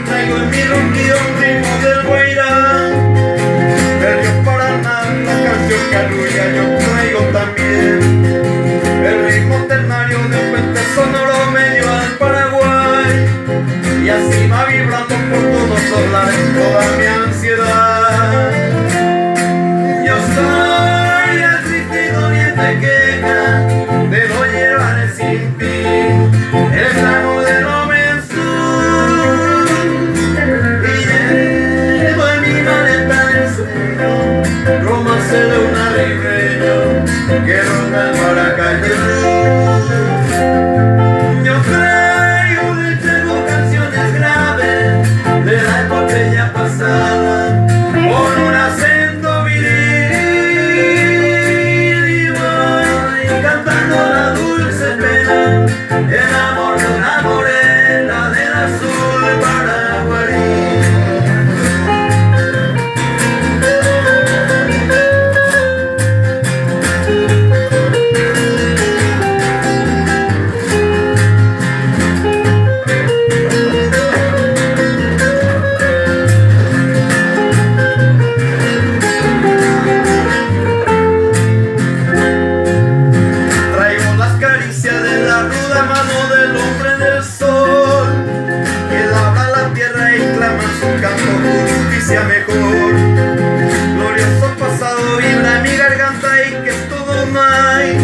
Traigo en mi ronquido un ritmo del Guairá, de Río Paraná, la canción que arrulla yo traigo también, el ritmo ternario de un puente sonoro medio al Paraguay, y así va vibrando por todos los lares toda mi ansiedad. Yo soy el triste y doliente queja, debo llevar sin fin el tramo de lo romance de una ribeño que ronda el Maracaybo. Yo traigo de Chego canciones graves de la epopeya pasada con un acento viril y voy cantando la dulce pena, el amor de una morena del azul paraguarí. De la ruda mano del hombre del sol, que labra la tierra y clama en su canto justicia mejor. Glorioso pasado vibra en mi garganta y que es todo un ay,